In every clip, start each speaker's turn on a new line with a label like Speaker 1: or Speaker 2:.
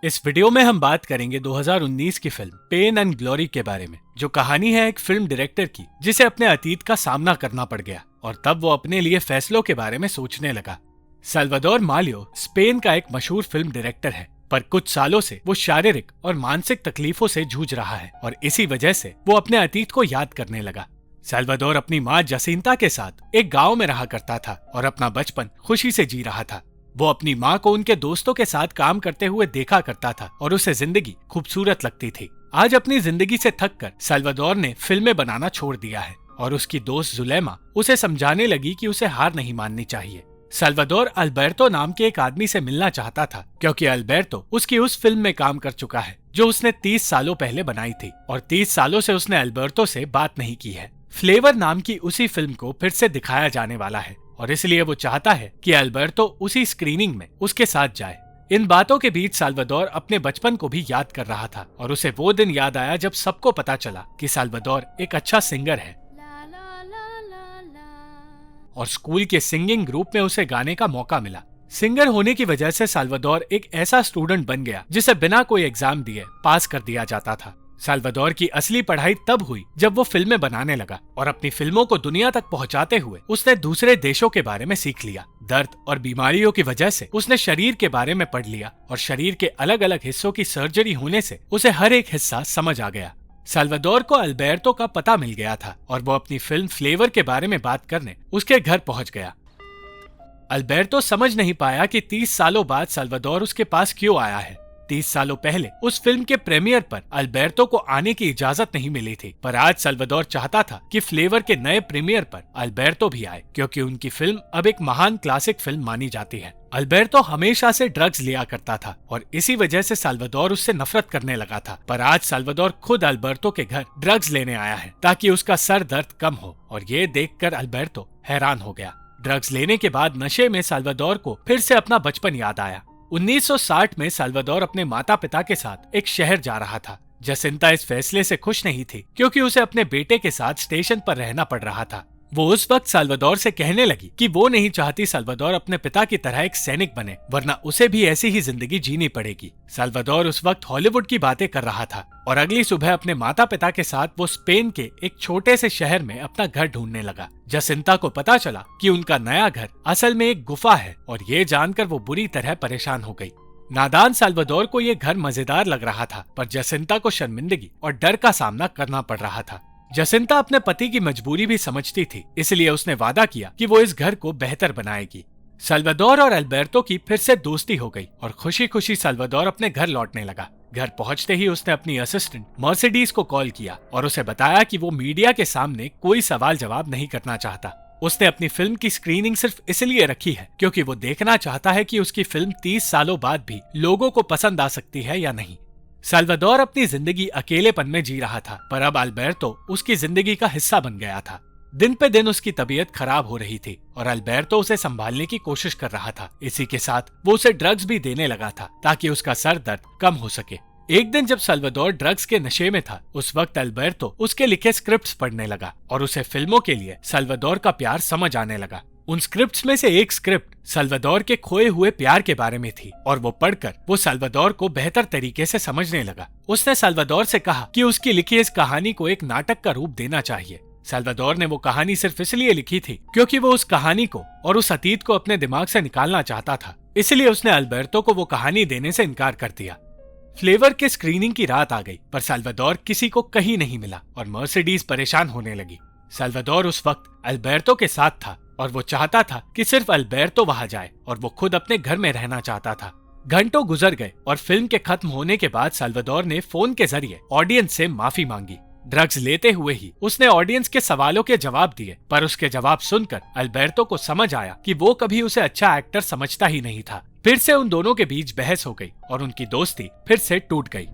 Speaker 1: इस वीडियो में हम बात करेंगे 2019 की फिल्म पेन एंड ग्लोरी के बारे में, जो कहानी है एक फिल्म डायरेक्टर की जिसे अपने अतीत का सामना करना पड़ गया और तब वो अपने लिए फैसलों के बारे में सोचने लगा। साल्वाडोर मालियो स्पेन का एक मशहूर फिल्म डायरेक्टर है, पर कुछ सालों से वो शारीरिक और मानसिक तकलीफों से जूझ रहा है और इसी वजह से वो अपने अतीत को याद करने लगा। साल्वाडोर अपनी माँ जसिंता के साथ एक गांव में रहा करता था और अपना बचपन खुशी से जी रहा था। वो अपनी माँ को उनके दोस्तों के साथ काम करते हुए देखा करता था और उसे जिंदगी खूबसूरत लगती थी। आज अपनी जिंदगी से थककर साल्वाडोर ने फिल्में बनाना छोड़ दिया है और उसकी दोस्त जुलेमा उसे समझाने लगी कि उसे हार नहीं माननी चाहिए। साल्वाडोर अल्बर्टो नाम के एक आदमी से मिलना चाहता था क्योंकि अल्बर्टो उसकी उस फिल्म में काम कर चुका है जो उसने 30 सालों पहले बनाई थी और 30 सालों से उसने अल्बर्टो से बात नहीं की है। फ्लेवर नाम की उसी फिल्म को फिर से दिखाया जाने वाला है और इसलिए वो चाहता है कि अल्बर्टो उसी स्क्रीनिंग में उसके साथ जाए। इन बातों के बीच साल्वाडोर अपने बचपन को भी याद कर रहा था और उसे वो दिन याद आया जब सबको पता चला कि साल्वाडोर एक अच्छा सिंगर है और स्कूल के सिंगिंग ग्रुप में उसे गाने का मौका मिला। सिंगर होने की वजह से साल्वाडोर एक ऐसा स्टूडेंट बन गया जिसे बिना कोई एग्जाम दिए पास कर दिया जाता था। साल्वाडोर की असली पढ़ाई तब हुई जब वो फिल्में बनाने लगा और अपनी फिल्मों को दुनिया तक पहुंचाते हुए उसने दूसरे देशों के बारे में सीख लिया। दर्द और बीमारियों की वजह से उसने शरीर के बारे में पढ़ लिया और शरीर के अलग अलग हिस्सों की सर्जरी होने से उसे हर एक हिस्सा समझ आ गया। साल्वाडोर को अल्बर्टो का पता मिल गया था और वो अपनी फिल्म फ्लेवर के बारे में बात करने उसके घर पहुंच गया। अल्बर्टो समझ नहीं पाया कि 30 सालों बाद साल्वाडोर उसके पास क्यों आया है। 30 सालों पहले उस फिल्म के प्रीमियर पर अल्बर्टो को आने की इजाजत नहीं मिली थी, पर आज साल्वाडोर चाहता था कि फ्लेवर के नए प्रीमियर पर अल्बर्टो भी आए क्योंकि उनकी फिल्म अब एक महान क्लासिक फिल्म मानी जाती है। अल्बर्टो हमेशा से ड्रग्स लिया करता था और इसी वजह से साल्वाडोर उससे नफरत करने लगा था, पर आज साल्वाडोर खुद अल्बर्टो के घर ड्रग्स लेने आया है ताकि उसका सर दर्द कम हो और ये देखकर अल्बर्टो हैरान हो गया। ड्रग्स लेने के बाद नशे में साल्वाडोर को फिर से अपना बचपन याद आया। 1960 में साल्वाडोर अपने माता पिता के साथ एक शहर जा रहा था। जसिंता इस फैसले से खुश नहीं थी क्योंकि उसे अपने बेटे के साथ स्टेशन पर रहना पड़ रहा था। वो उस वक्त साल्वाडोर से कहने लगी कि वो नहीं चाहती साल्वाडोर अपने पिता की तरह एक सैनिक बने, वरना उसे भी ऐसी ही जिंदगी जीनी पड़ेगी। साल्वाडोर उस वक्त हॉलीवुड की बातें कर रहा था और अगली सुबह अपने माता पिता के साथ वो स्पेन के एक छोटे से शहर में अपना घर ढूंढने लगा। जसिंता को पता चला कि उनका नया घर असल में एक गुफा है और ये जानकर वो बुरी तरह परेशान हो गई। नादान साल्वाडोर को ये घर मजेदार लग रहा था, पर जसिंता को शर्मिंदगी और डर का सामना करना पड़ रहा था। जसिंता अपने पति की मजबूरी भी समझती थी, इसलिए उसने वादा किया कि वो इस घर को बेहतर बनाएगी। साल्वाडोर और अल्बर्टो की फिर से दोस्ती हो गई और खुशी खुशी साल्वाडोर अपने घर लौटने लगा। घर पहुंचते ही उसने अपनी असिस्टेंट मर्सिडीज को कॉल किया और उसे बताया कि वो मीडिया के सामने कोई सवाल जवाब नहीं करना चाहता। उसने अपनी फिल्म की स्क्रीनिंग सिर्फ इसलिए रखी है क्योंकि वो देखना चाहता है कि उसकी फिल्म 30 सालों बाद भी लोगों को पसंद आ सकती है या नहीं। साल्वाडोर अपनी जिंदगी अकेलेपन में जी रहा था, पर अब अल्बर्टो उसकी जिंदगी का हिस्सा बन गया था। दिन पे दिन उसकी तबीयत खराब हो रही थी और अल्बर्टो उसे संभालने की कोशिश कर रहा था। इसी के साथ वो उसे ड्रग्स भी देने लगा था ताकि उसका सर दर्द कम हो सके। एक दिन जब साल्वाडोर ड्रग्स के नशे में था, उस वक्त अल्बर्टो उसके लिखे स्क्रिप्ट्स पढ़ने लगा और उसे फिल्मों के लिए साल्वाडोर का प्यार समझ आने लगा। उन स्क्रिप्ट्स में से एक स्क्रिप्ट साल्वाडोर के खोए हुए प्यार के बारे में थी और वो पढ़कर वो साल्वाडोर को बेहतर तरीके से समझने लगा। उसने साल्वाडोर से कहा कि उसकी लिखी इस कहानी को एक नाटक का रूप देना चाहिए। साल्वाडोर ने वो कहानी सिर्फ इसलिए लिखी थी क्योंकि वो उस कहानी को और उस अतीत को अपने दिमाग से निकालना चाहता था, इसलिए उसने अल्बर्टो को वो कहानी देने से इनकार कर दिया। फ्लेवर के स्क्रीनिंग की रात आ गई, पर साल्वाडोर किसी को कहीं नहीं मिला और मर्सिडीज परेशान होने लगी। साल्वाडोर उस वक्त अल्बर्टो के साथ था और वो चाहता था कि सिर्फ अल्बर्टो वहां जाए और वो खुद अपने घर में रहना चाहता था। घंटों गुजर गए और फिल्म के खत्म होने के बाद साल्वाडोर ने फोन के जरिए ऑडियंस से माफी मांगी। ड्रग्स लेते हुए ही उसने ऑडियंस के सवालों के जवाब दिए, पर उसके जवाब सुनकर अल्बर्टो को समझ आया कि वो कभी उसे अच्छा एक्टर समझता ही नहीं था। फिर से उन दोनों के बीच बहस हो गई और उनकी दोस्ती फिर से टूट गई।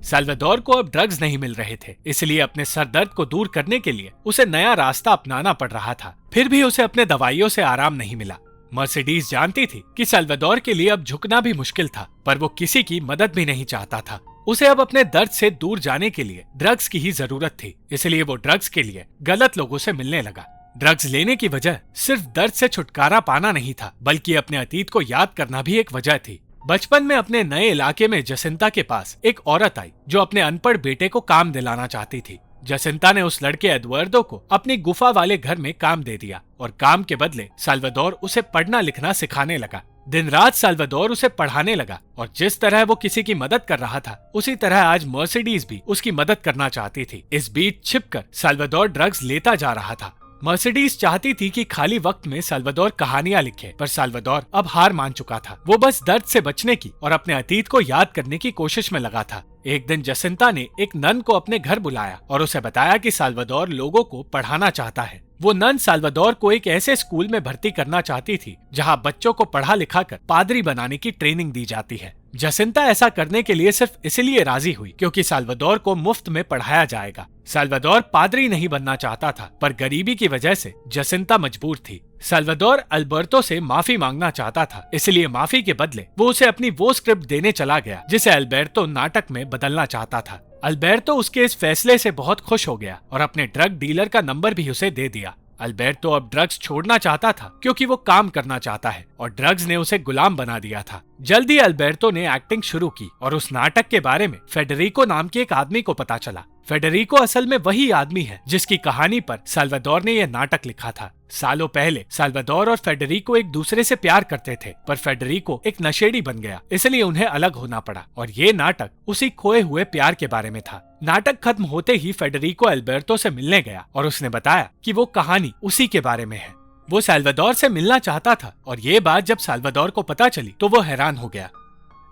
Speaker 1: साल्वाडोर को अब ड्रग्स नहीं मिल रहे थे, इसलिए अपने सर दर्द को दूर करने के लिए उसे नया रास्ता अपनाना पड़ रहा था। फिर भी उसे अपने दवाइयों से आराम नहीं मिला। मर्सिडीज जानती थी कि साल्वाडोर के लिए अब झुकना भी मुश्किल था, पर वो किसी की मदद भी नहीं चाहता था। उसे अब अपने दर्द से दूर जाने के लिए ड्रग्स की ही जरूरत थी, इसलिए वो ड्रग्स के लिए गलत लोगों से मिलने लगा। ड्रग्स लेने की वजह सिर्फ दर्द से छुटकारा पाना नहीं था, बल्कि अपने अतीत को याद करना भी एक वजह थी। बचपन में अपने नए इलाके में जसिंता के पास एक औरत आई जो अपने अनपढ़ बेटे को काम दिलाना चाहती थी। जसिंता ने उस लड़के एडवर्डो को अपनी गुफा वाले घर में काम दे दिया और काम के बदले साल्वाडोर उसे पढ़ना लिखना सिखाने लगा। दिन रात साल्वाडोर उसे पढ़ाने लगा और जिस तरह वो किसी की मदद कर रहा था उसी तरह आज मर्सिडीज भी उसकी मदद करना चाहती थी। इस बीच छिपकर साल्वाडोर ड्रग्स लेता जा रहा था। मर्सिडीज चाहती थी कि खाली वक्त में साल्वाडोर कहानियां लिखे, पर साल्वाडोर अब हार मान चुका था। वो बस दर्द से बचने की और अपने अतीत को याद करने की कोशिश में लगा था। एक दिन जसिंता ने एक नन को अपने घर बुलाया और उसे बताया कि साल्वाडोर लोगों को पढ़ाना चाहता है। वो नन साल्वाडोर को एक ऐसे स्कूल में भर्ती करना चाहती थी जहां बच्चों को पढ़ा लिखा कर पादरी बनाने की ट्रेनिंग दी जाती है। जसिंता ऐसा करने के लिए सिर्फ इसलिए राजी हुई क्योंकि साल्वाडोर को मुफ्त में पढ़ाया जाएगा। साल्वाडोर पादरी नहीं बनना चाहता था, पर गरीबी की वजह से जसिंता मजबूर थी। साल्वाडोर अल्बर्टो से माफी मांगना चाहता था, इसलिए माफी के बदले वो उसे अपनी वो स्क्रिप्ट देने चला गया जिसे अल्बर्टो नाटक में बदलना चाहता था। अल्बर्टो उसके इस फैसले से बहुत खुश हो गया और अपने ड्रग डीलर का नंबर भी उसे दे दिया। अल्बर्टो अब ड्रग्स छोड़ना चाहता था क्योंकि वो काम करना चाहता है और ड्रग्स ने उसे गुलाम बना दिया था। जल्दी अल्बर्टो ने एक्टिंग शुरू की और उस नाटक के बारे में फेडरिको नाम के एक आदमी को पता चला। फेडरिको असल में वही आदमी है जिसकी कहानी पर साल्वाडोर ने यह नाटक लिखा था। सालों पहले साल्वाडोर और फेडरिको एक दूसरे से प्यार करते थे, पर फेडरिको एक नशेड़ी बन गया, इसलिए उन्हें अलग होना पड़ा और ये नाटक उसी खोए हुए प्यार के बारे में था। नाटक खत्म होते ही फेडरिको अल्बर्टो से मिलने गया और उसने बताया कि वो कहानी उसी के बारे में है। वो साल्वाडोर से मिलना चाहता था और ये बात जब साल्वाडोर को पता चली तो वो हैरान हो गया।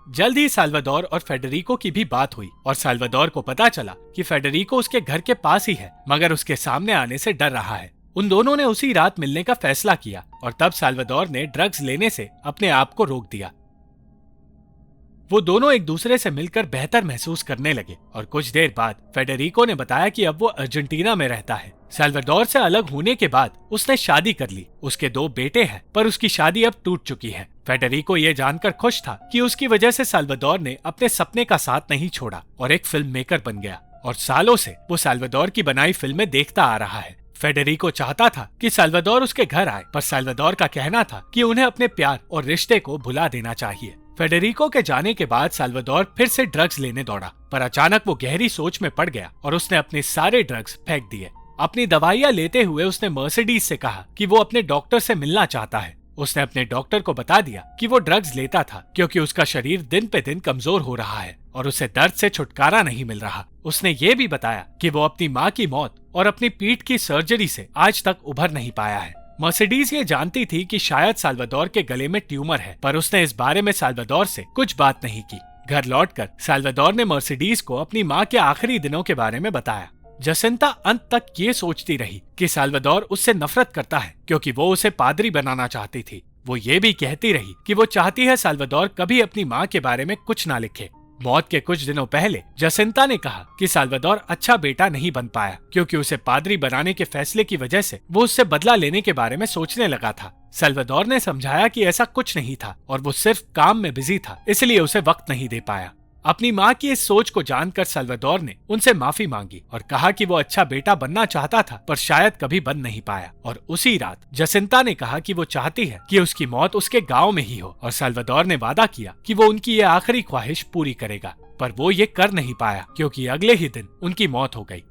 Speaker 1: जल्द ही साल्वाडोर और फेडरिको की भी बात हुई और साल्वाडोर को पता चला कि फेडरिको उसके घर के पास ही है, मगर उसके सामने आने से डर रहा है। उन दोनों ने उसी रात मिलने का फैसला किया और तब साल्वाडोर ने ड्रग्स लेने से अपने आप को रोक दिया। वो दोनों एक दूसरे से मिलकर बेहतर महसूस करने लगे और कुछ देर बाद फेडरिको ने बताया कि अब वो अर्जेंटीना में रहता है। साल्वाडोर से अलग होने के बाद उसने शादी कर ली। उसके 2 बेटे हैं, पर उसकी शादी अब टूट चुकी है। फेडरिको ये जानकर खुश था कि उसकी वजह से साल्वाडोर ने अपने सपने का साथ नहीं छोड़ा और एक फिल्म मेकर बन गया और सालों से वो साल्वाडोर की बनाई फिल्में देखता आ रहा है। फेडरिको चाहता था कि साल्वाडोर उसके घर आए, पर साल्वाडोर का कहना था कि उन्हें अपने प्यार और रिश्ते को भुला देना चाहिए। फेडरिको के जाने के बाद साल्वाडोर फिर से ड्रग्स लेने दौड़ा, पर अचानक वो गहरी सोच में पड़ गया और उसने अपने सारे ड्रग्स फेंक दिए। अपनी दवाइयां लेते हुए उसने मर्सिडीज से कहा कि वो अपने डॉक्टर से मिलना चाहता है। उसने अपने डॉक्टर को बता दिया कि वो ड्रग्स लेता था क्योंकि उसका शरीर दिन पे दिन कमजोर हो रहा है और उसे दर्द से छुटकारा नहीं मिल रहा। उसने ये भी बताया कि वो अपनी माँ की मौत और अपनी पीठ की सर्जरी से आज तक उभर नहीं पाया है। मर्सिडीज ये जानती थी कि शायद साल्वाडोर के गले में ट्यूमर है, पर उसने इस बारे में साल्वाडोर से कुछ बात नहीं की। घर लौटकर साल्वाडोर ने मर्सिडीज को अपनी माँ के आखिरी दिनों के बारे में बताया। जसिंता अंत तक ये सोचती रही कि साल्वाडोर उससे नफरत करता है क्योंकि वो उसे पादरी बनाना चाहती थी। वो ये भी कहती रही कि वो चाहती है साल्वाडोर कभी अपनी माँ के बारे में कुछ ना लिखे। मौत के कुछ दिनों पहले जसिंता ने कहा कि साल्वाडोर अच्छा बेटा नहीं बन पाया क्योंकि उसे पादरी बनाने के फैसले की वजह से वो उससे बदला लेने के बारे में सोचने लगा था। साल्वाडोर ने समझाया कि ऐसा कुछ नहीं था और वो सिर्फ काम में बिजी था, इसलिए उसे वक्त नहीं दे पाया। अपनी माँ की इस सोच को जानकर साल्वाडोर ने उनसे माफी मांगी और कहा कि वो अच्छा बेटा बनना चाहता था, पर शायद कभी बन नहीं पाया। और उसी रात जसिंता ने कहा कि वो चाहती है कि उसकी मौत उसके गांव में ही हो और साल्वाडोर ने वादा किया कि वो उनकी ये आखिरी ख्वाहिश पूरी करेगा, पर वो ये कर नहीं पाया क्योंकि अगले ही दिन उनकी मौत हो गई।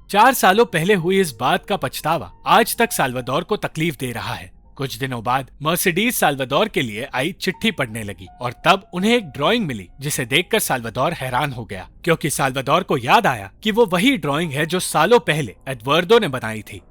Speaker 1: 4 सालों पहले हुई इस बात का पछतावा आज तक साल्वाडोर को तकलीफ दे रहा है। कुछ दिनों बाद मर्सिडीज साल्वाडोर के लिए आई चिट्ठी पढ़ने लगी और तब उन्हें एक ड्राइंग मिली जिसे देखकर साल्वाडोर हैरान हो गया क्योंकि साल्वाडोर को याद आया कि वो वही ड्राइंग है जो सालों पहले एडवर्डो ने बनाई थी।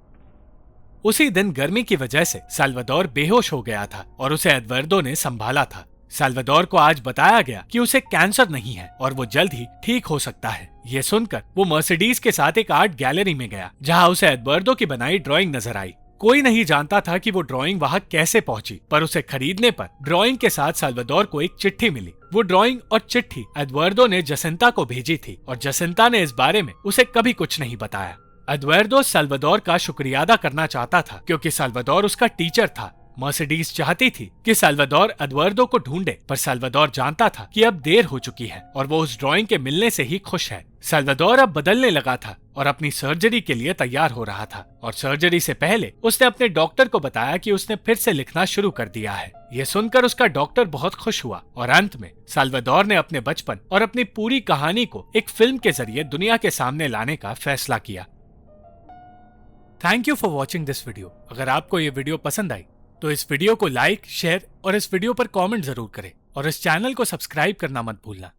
Speaker 1: उसी दिन गर्मी की वजह से साल्वाडोर बेहोश हो गया था और उसे एडवर्डो ने संभाला था। साल्वाडोर को आज बताया गया कि उसे कैंसर नहीं है और वो जल्द ही ठीक हो सकता है। ये सुनकर वो मर्सिडीज के साथ एक आर्ट गैलरी में गया जहाँ उसे एडवर्डो की बनाई ड्राइंग नजर आई। कोई नहीं जानता था कि वो ड्राइंग वहां कैसे पहुंची, पर उसे खरीदने पर ड्राइंग के साथ साल्वाडोर को एक चिट्ठी मिली। वो ड्राइंग और चिट्ठी एडवर्डो ने जसिंता को भेजी थी और जसिंता ने इस बारे में उसे कभी कुछ नहीं बताया। एडवर्डो साल्वाडोर का शुक्रिया अदा करना चाहता था क्योंकि साल्वाडोर उसका टीचर था। मर्सिडीज चाहती थी कि साल्वाडोर एडवर्डो को ढूंढे, पर साल्वाडोर जानता था कि अब देर हो चुकी है और वो उस ड्राइंग के मिलने से ही खुश है। साल्वाडोर अब बदलने लगा था और अपनी सर्जरी के लिए तैयार हो रहा था, और सर्जरी से पहले उसने अपने डॉक्टर को बताया कि उसने फिर से लिखना शुरू कर दिया है। ये सुनकर उसका डॉक्टर बहुत खुश हुआ और अंत में साल्वाडोर ने अपने बचपन और अपनी पूरी कहानी को एक फिल्म के जरिए दुनिया के सामने लाने का फैसला किया। Thank you for watching this video. अगर आपको ये वीडियो पसंद आई तो इस वीडियो को लाइक, शेयर और इस वीडियो पर कमेंट जरूर करें और इस चैनल को सब्सक्राइब करना मत भूलना।